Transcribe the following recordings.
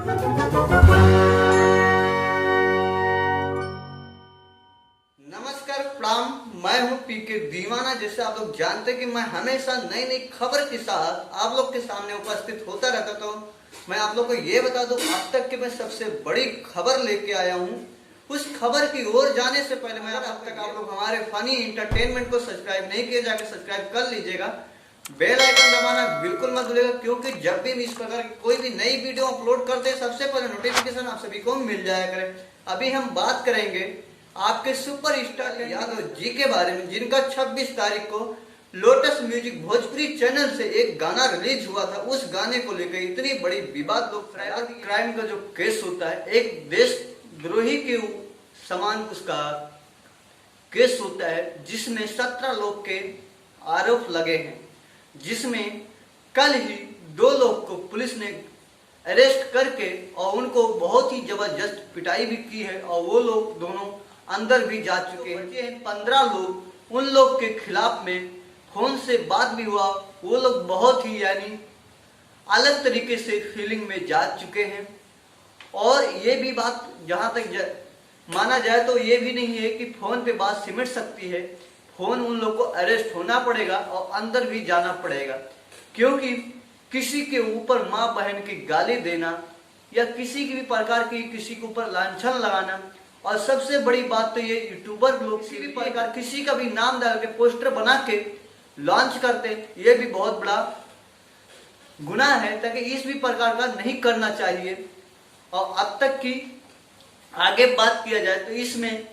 नमस्कार प्रणाम, मैं हूं पीके दीवाना। जैसे आप लोग जानते हैं कि मैं हमेशा नई नई खबर के साथ आप लोग के सामने उपस्थित होता रहता, तो मैं आप लोग को ये बता दूं अब तक कि मैं सबसे बड़ी खबर लेके आया हूं। उस खबर की ओर जाने से पहले मैं अब तक आप लोग हमारे फनी एंटरटेनमेंट को सब्सक्राइब नहीं किए, जाकर सब्सक्राइब कर लीजिएगा। बेल आइकन दबाना बिल्कुल मत भूलिएगा, क्योंकि जब भी इस प्रकार की कोई भी नई वीडियो अपलोड करते हैं सबसे पहले नोटिफिकेशन आप सभी को मिल जाया करे। अभी हम बात करेंगे आपके सुपरस्टार यादव जी के बारे में, जिनका 26 तारीख को लोटस म्यूजिक भोजपुरी चैनल से एक गाना रिलीज हुआ था। उस गाने को लेकर इतनी बड़ी विवाद लोग, क्राइम का जो केस होता है, एक देशद्रोही के समान उसका केस होता है, जिसमें 17 लोग के आरोप लगे हैं, जिसमें कल ही 2 लोग को पुलिस ने अरेस्ट करके और उनको बहुत ही जबरदस्त पिटाई भी की है, और वो लोग दोनों अंदर भी जा चुके हैं। 15 लोग, उन लोग के खिलाफ में फोन से बात भी हुआ। वो लोग बहुत ही यानी अलग तरीके से फीलिंग में जा चुके हैं। और ये भी बात जहां तक माना जाए तो ये भी नहीं है कि फोन पे बात सिमट सकती है। फोन उन लोग को अरेस्ट होना पड़ेगा और अंदर भी जाना पड़ेगा, क्योंकि किसी के ऊपर माँ बहन की गाली देना या किसी की भी प्रकार की किसी के ऊपर लांछन लगाना, और सबसे बड़ी बात तो ये यूट्यूबर लोग किसी भी प्रकार किसी का भी नाम डाल के पोस्टर बना के लॉन्च करते, ये भी बहुत बड़ा गुनाह है, ताकि इस भी प्रकार का नहीं करना चाहिए। और अब तक की आगे बात किया जाए तो इसमें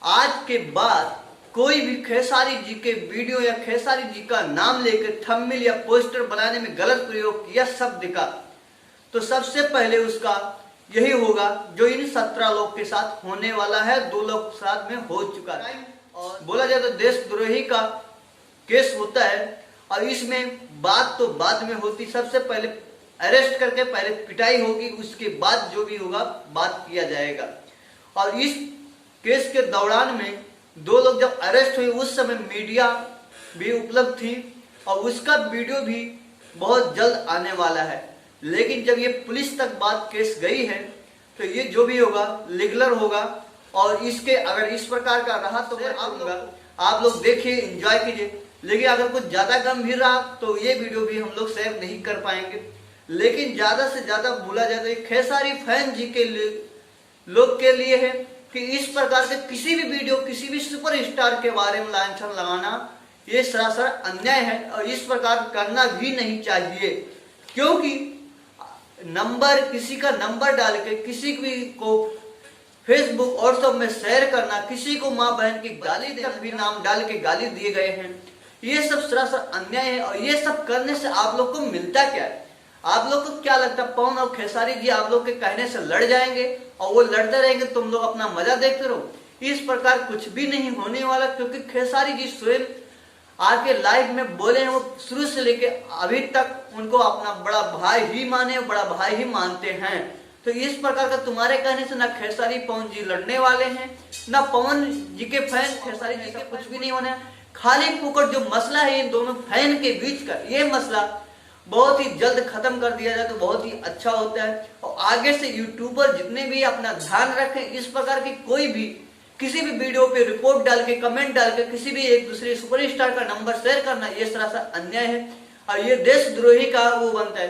आज के बाद कोई भी खेसारी जी के वीडियो या खेसारी जी का नाम लेकर थंबनेल या पोस्टर बनाने में गलत प्रयोग किया शब्द का, तो सबसे पहले उसका यही होगा जो इन 17 लोग के साथ होने वाला है। 2 लोग साथ में हो चुका है, और बोला जाए तो देशद्रोही का केस होता है, और इसमें बात तो बाद में होती। सबसे पहले अरेस्ट करके पहले पिटाई होगी, उसके बाद जो भी होगा बात किया जाएगा। और इस केस के दौरान में 2 लोग जब अरेस्ट हुए उस समय मीडिया भी उपलब्ध थी, और उसका वीडियो भी बहुत जल्द आने वाला है। लेकिन जब ये पुलिस तक बात केस गई है तो ये जो भी होगा लीगलर होगा, और इसके अगर इस प्रकार का रहा तो मैं आप लोग देखिए, एंजॉय कीजिए। लेकिन अगर कुछ ज्यादा गंभीर रहा तो ये वीडियो भी हम लोग सेव नहीं कर पाएंगे। लेकिन ज्यादा से ज्यादा बोला जाए तो खेसारी फैन जी के लोग के लिए है कि इस प्रकार के किसी भी वीडियो किसी भी सुपरस्टार के बारे में लांछन लगाना ये सरासर अन्याय है, और इस प्रकार करना भी नहीं चाहिए। क्योंकि नंबर, किसी का नंबर डाल के किसी भी को फेसबुक और सब में शेयर करना, किसी को माँ बहन की गाली तक भी नाम डाल के गाली दिए गए हैं, ये सब सरासर अन्याय है। और ये सब करने से आप लोग को मिलता क्या है? आप लोग को क्या लगता है पवन और खेसारी जी आप लोग के कहने से लड़ जाएंगे और वो लड़ते रहेंगे, तुम लोग अपना मजा देखते रहो? इस प्रकार कुछ भी नहीं होने वाला, क्योंकि खेसारी जी स्वयं आके लाइव में बोले हैं, वो शुरू से लेके अभी तक उनको अपना बड़ा भाई ही माने, बड़ा भाई ही मानते हैं। तो इस प्रकार का तुम्हारे कहने से ना खेसारी पवन जी लड़ने वाले हैं, ना पवन जी के फैन खेसारी जी का कुछ भी नहीं होना है। खाली फुकट जो मसला है इन दोनों फैन के बीच का, ये मसला बहुत ही जल्द खत्म कर दिया जाए तो बहुत ही अच्छा होता है। और आगे से यूट्यूबर जितने भी अपना ध्यान रखें, इस प्रकार की कोई भी किसी भी वीडियो पे रिपोर्ट डाल के, कमेंट डाल के किसी भी एक दूसरे सुपरस्टार का नंबर शेयर करना ये सरासर अन्याय है, और ये देशद्रोही का वो बनता है।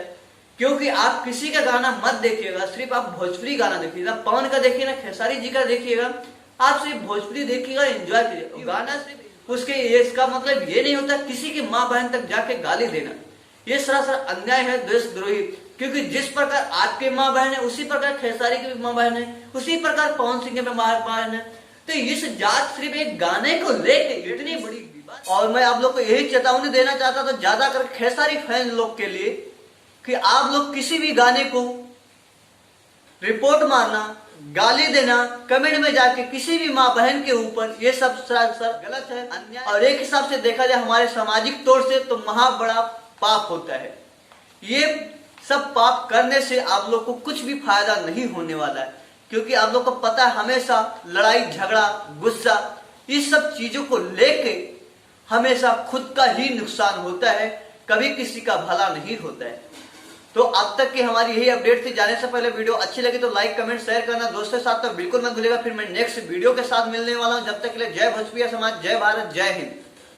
क्योंकि आप किसी का गाना मत देखिएगा, सिर्फ आप भोजपुरी गाना देखिएगा, पवन का देखिए ना खेसारी जी का देखिएगा, आप सिर्फ भोजपुरी देखिएगा, एंजॉय कीजिए गाना। सिर्फ उसके इसका मतलब ये नहीं होता किसी की माँ बहन तक जाके गाली देना, ये सरासर अन्याय है, देशद्रोही। क्योंकि जिस प्रकार आपके माँ बहन है उसी प्रकार खेसारी की भी माँ बहन है, उसी प्रकार पवन सिंह के माँ बहन है। तो इस जात सिर्फ एक गाने को लेके इतनी बड़ी विवाद। और मैं आप लोग को यही चेतावनी देना चाहता था ज्यादा कर खेसारी फैन लोग के लिए, कि आप लोग किसी भी गाने को रिपोर्ट मारना, गाली देना, कमेंट में जाके किसी भी माँ बहन के ऊपर, ये सब सरासर गलत है, अन्याय। और एक हिसाब से देखा जाए हमारे सामाजिक तौर से तो महा बड़ा पाप होता है। ये सब पाप करने से आप लोग को कुछ भी फायदा नहीं होने वाला है, क्योंकि आप लोग को पता है हमेशा लड़ाई झगड़ा गुस्सा इस सब चीजों को लेके हमेशा खुद का ही नुकसान होता है, कभी किसी का भला नहीं होता है। तो अब तक की हमारी यही अपडेट थी। जाने से पहले वीडियो अच्छी लगी तो लाइक कमेंट शेयर करना दोस्तों के साथ तो बिल्कुल मत भूलिएगा। फिर मैं नेक्स्ट वीडियो के साथ मिलने वाला हूं। जब तक के लिए जय भोजपुरिया समाज, जय भारत, जय हिंद।